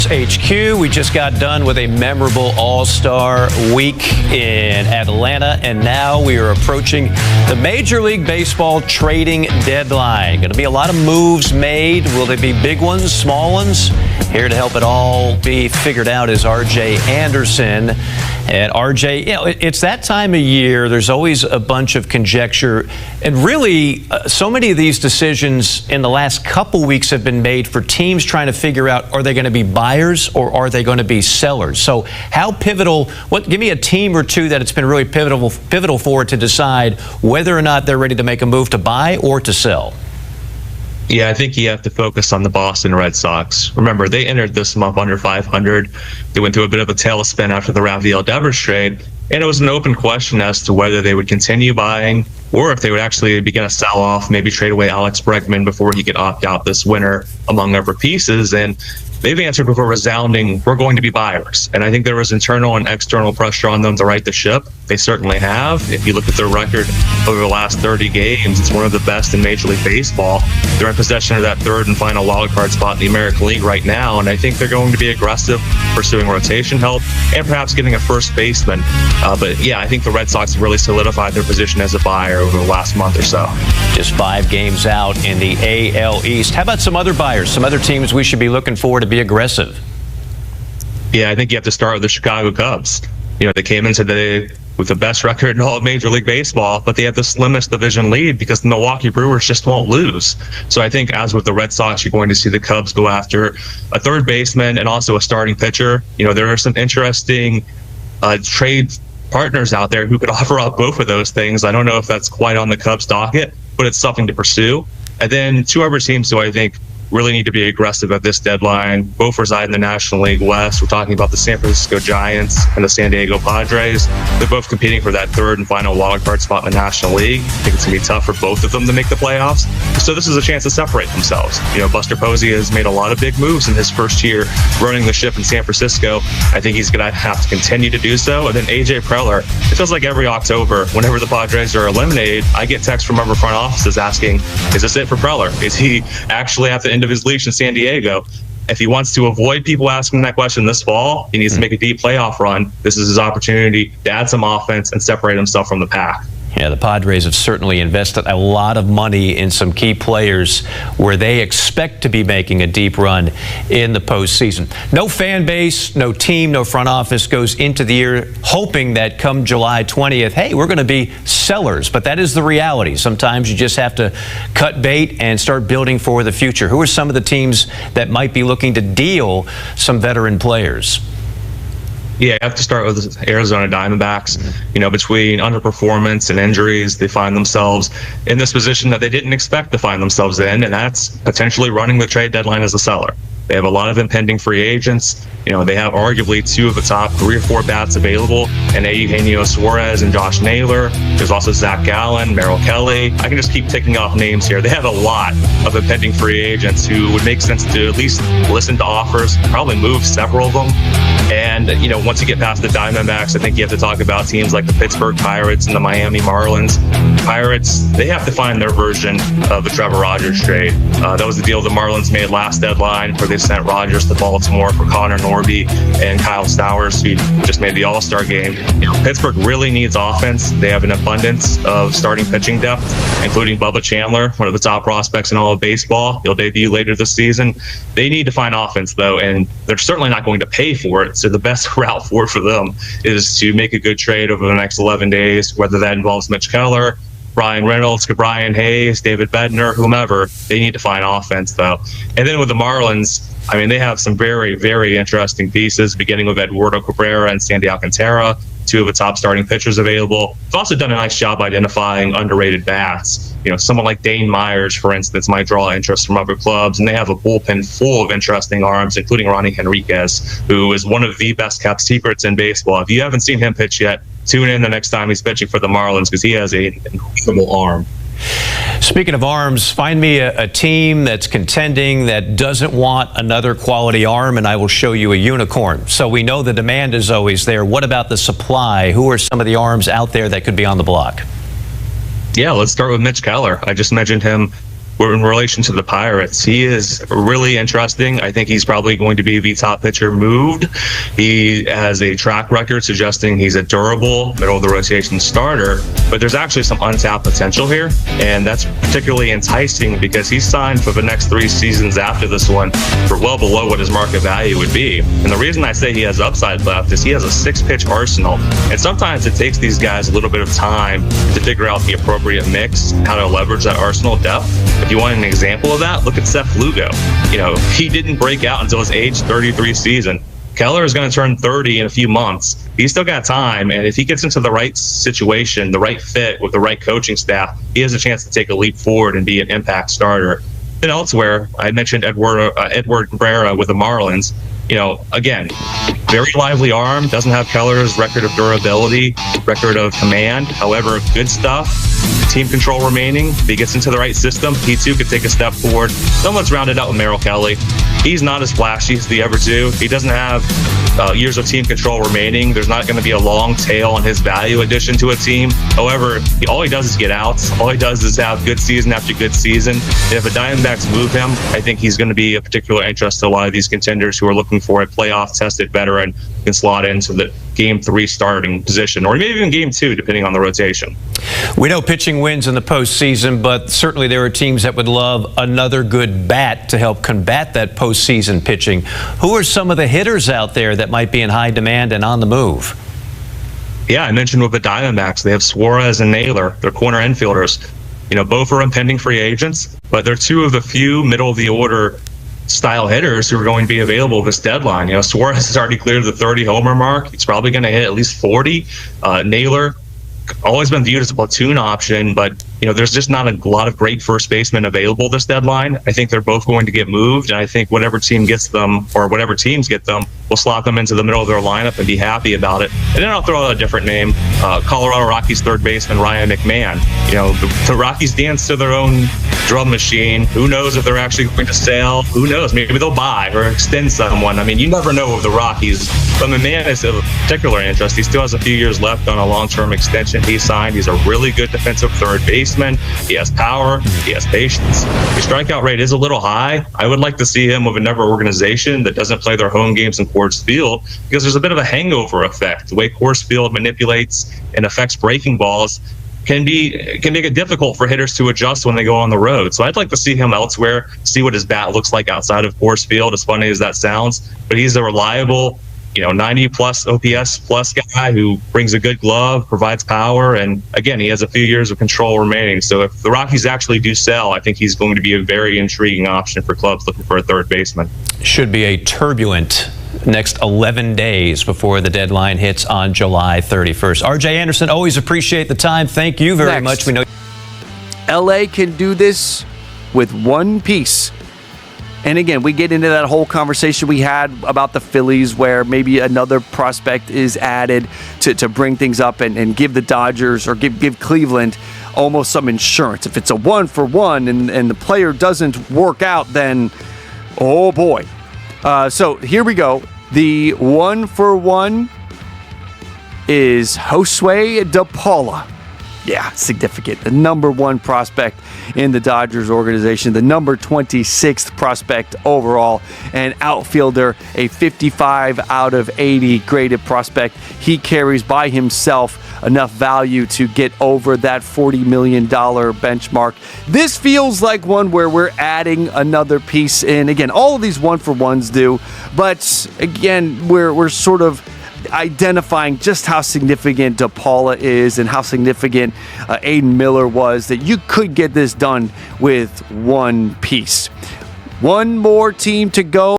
HQ. We just got done with a memorable All-Star week in Atlanta, and now we are approaching the Major League Baseball trading deadline. Going to be a lot of moves made. Will they be big ones, small ones? Here to help it all be figured out is R.J. Anderson. And R.J., you know, it's that time of year. There's always a bunch of conjecture. And really, so many of these decisions in the last couple weeks have been made for teams trying to figure out, are they going to be buyers or are they going to be sellers? So how pivotal, give me a team or two that it's been really pivotal for to decide whether or not they're ready to make a move to buy or to sell. Yeah, I think you have to focus on the Boston Red Sox. Remember, they entered this month under 500. They went through a bit of a tailspin after the Rafael Devers trade, and it was an open question as to whether they would continue buying or if they would actually begin a sell-off, maybe trade away Alex Bregman before he could opt out this winter, among other pieces. And they've answered with a resounding, we're going to be buyers. And I think there was internal and external pressure on them to right the ship. They certainly have. If you look at their record over the last 30 games, it's one of the best in Major League Baseball. They're in possession of that third and final wild card spot in the American League right now, and I think they're going to be aggressive, pursuing rotation help, and perhaps getting a first baseman. But yeah, I think the Red Sox have really solidified their position as a buyer over the last month or so. Just 5 games out in the AL East. How about some other buyers, some other teams we should be looking for to be aggressive? Yeah, I think you have to start with the Chicago Cubs. You know, they came into the with the best record in all of Major League Baseball, but they have the slimmest division lead because the Milwaukee Brewers just won't lose. So I think, as with the Red Sox, you're going to see the Cubs go after a third baseman and also a starting pitcher. You know, there are some interesting trade partners out there who could offer up both of those things. I don't know if that's quite on the Cubs' docket, but it's something to pursue. And then 2 other teams who I think really need to be aggressive at this deadline. Both reside in the National League West. We're talking about the San Francisco Giants and the San Diego Padres. They're both competing for that third and final wild card spot in the National League. I think it's going to be tough for both of them to make the playoffs. So this is a chance to separate themselves. You know, Buster Posey has made a lot of big moves in his first year running the ship in San Francisco. I think he's going to have to continue to do so. And then AJ Preller, it feels like every October, whenever the Padres are eliminated, I get texts from other front offices asking, is this it for Preller? Is he actually at the end of his leash in San Diego? If he wants to avoid people asking that question this fall, he needs to make a deep playoff run. This is his opportunity to add some offense and separate himself from the pack. Yeah, the Padres have certainly invested a lot of money in some key players where they expect to be making a deep run in the postseason. No fan base, no team, no front office goes into the year hoping that come July 20th, hey, we're going to be sellers. But that is the reality. Sometimes you just have to cut bait and start building for the future. Who are some of the teams that might be looking to deal some veteran players? Yeah, I have to start with the Arizona Diamondbacks. You know, between underperformance and injuries, they find themselves in this position that they didn't expect to find themselves in, and that's potentially running the trade deadline as a seller. They have a lot of impending free agents. You know, they have arguably 2 of the top 3 or 4 bats available, and Eugenio Suarez and Josh Naylor. There's also Zach Gallen, Merrill Kelly. I can just keep ticking off names here. They have a lot of impending free agents who would make sense to at least listen to offers, probably move several of them. And, you know, once you get past the Diamondbacks, I think you have to talk about teams like the Pittsburgh Pirates and the Miami Marlins. Pirates, they have to find their version of the Trevor Rogers trade. That was the deal the Marlins made last deadline, where they sent Rogers to Baltimore for Connor Norby and Kyle Stowers, who just made the All-Star game. You know, Pittsburgh really needs offense. They have an abundance of starting pitching depth, including Bubba Chandler, one of the top prospects in all of baseball. He'll debut later this season. They need to find offense, though, and they're certainly not going to pay for it. So the best route forward for them is to make a good trade over the next 11 days, whether that involves Mitch Keller, Brian Reynolds, Brian Hayes, David Bednar, whomever. They need to find offense, though. And then with the Marlins, I mean, they have some very, very interesting pieces, beginning with Eduardo Cabrera and Sandy Alcantara, 2 of the top starting pitchers available. They've also done a nice job identifying underrated bats. You know, someone like Dane Myers, for instance, might draw interest from other clubs, and they have a bullpen full of interesting arms, including Ronnie Henriquez, who is one of the best kept secrets in baseball. If you haven't seen him pitch yet, tune in the next time he's pitching for the Marlins, because he has an incredible arm. Speaking of arms, find me a team that's contending that doesn't want another quality arm, and I will show you a unicorn. So we know the demand is always there. What about the supply? Who are some of the arms out there that could be on the block? Yeah, let's start with Mitch Keller. I just mentioned him in relation to the Pirates, he is really interesting. I think he's probably going to be the top pitcher moved. He has a track record suggesting he's a durable middle of the rotation starter, but there's actually some untapped potential here, and that's particularly enticing because he's signed for the next 3 seasons after this one for well below what his market value would be. And the reason I say he has upside left is he has a 6-pitch arsenal, and sometimes it takes these guys a little bit of time to figure out the appropriate mix, how to leverage that arsenal depth. If you want an example of that, look at Seth Lugo. He didn't break out until his age 33 season. Keller is going to turn 30 in a few months. He's still got time, and if he gets into the right situation, the right fit with the right coaching staff, he has a chance to take a leap forward and be an impact starter. Then elsewhere, I mentioned Edward Cabrera with the Marlins. Again, very lively arm, doesn't have Keller's record of durability, record of command. However, good stuff. Team control remaining. If he gets into the right system, he too could take a step forward. Then let's round it out with Merrill Kelly. He's not as flashy as the other two. He doesn't have years of team control remaining. There's not going to be a long tail on his value addition to a team. However, all he does is get outs. All he does is have good season after good season. And if the Diamondbacks move him, I think he's going to be of particular interest to a lot of these contenders who are looking for a playoff-tested veteran who can slot into the Game 3 starting position, or maybe even Game 2, depending on the rotation. We know pitching wins in the postseason, but certainly there are teams that would love another good bat to help combat that postseason pitching. Who are some of the hitters out there that might be in high demand and on the move? Yeah, I mentioned with the Diamondbacks, they have Suarez and Naylor. They're corner infielders. Both are impending free agents, but they're two of the few middle-of-the-order style hitters who are going to be available this deadline. Suarez has already cleared the 30 homer mark. He's probably going to hit at least 40. Naylor, always been viewed as a platoon option, but there's just not a lot of great first basemen available this deadline. I think they're both going to get moved, and I think whatever team gets them, or whatever teams get them, will slot them into the middle of their lineup and be happy about it. And then I'll throw out a different name, Colorado Rockies third baseman Ryan McMahon. The Rockies dance to their own drum machine. Who knows if they're actually going to sell? Who knows? Maybe they'll buy or extend someone. You never know with the Rockies. But McMahon is of particular interest. He still has a few years left on a long-term extension he signed. He's a really good defensive third baseman. He has power. He has patience. His strikeout rate is a little high. I would like to see him with another organization that doesn't play their home games in Coors Field, because there's a bit of a hangover effect. The way Coors Field manipulates and affects breaking balls can make it difficult for hitters to adjust when they go on the road. So I'd like to see him elsewhere, see what his bat looks like outside of Coors Field, as funny as that sounds. But he's a reliable 90 plus OPS plus guy who brings a good glove, provides power, and again, he has a few years of control remaining. So if the Rockies actually do sell, I think he's going to be a very intriguing option for clubs looking for a third baseman. Should be a turbulent next 11 days before the deadline hits on July 31st. RJ Anderson, always appreciate the time. Thank you very much. We know LA can do this with one piece. And again, we get into that whole conversation we had about the Phillies, where maybe another prospect is added to bring things up and give the Dodgers or give Cleveland almost some insurance. If it's a 1-for-1 and the player doesn't work out, then oh boy. So here we go. The 1-for-1 is Josue De Paula. Yeah, significant. The number 1 prospect in the Dodgers organization, the number 26th prospect overall, and outfielder, a 55 out of 80 graded prospect. He carries by himself enough value to get over that $40 million benchmark. This feels like one where we're adding another piece in. Again, all of these 1-for-1s do, but again, we're sort of identifying just how significant De Paula is and how significant Aiden Miller was, that you could get this done with one piece. One more team to go.